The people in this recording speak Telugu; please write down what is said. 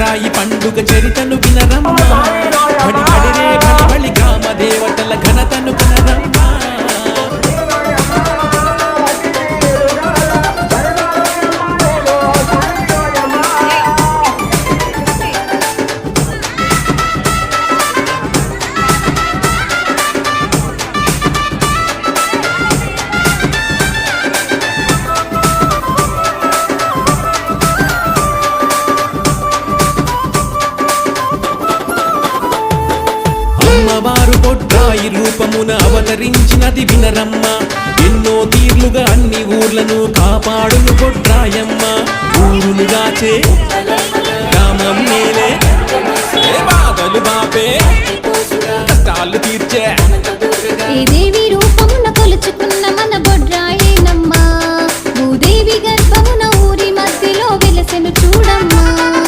బొడ్రాయి పండుగ చరితను వినరమ్మ బడి బడిరే బలి బలి గ్రామ దేవతల ఘనతను కనరమ్మ అమ్మవారు బొడ్రాయి రూపమున అవతరించినది వినరమ్మ ఎన్నో తీర్లుగా అన్ని ఊర్లను కాపాడును బొడ్రాయమ్మ ఊరులుగాచే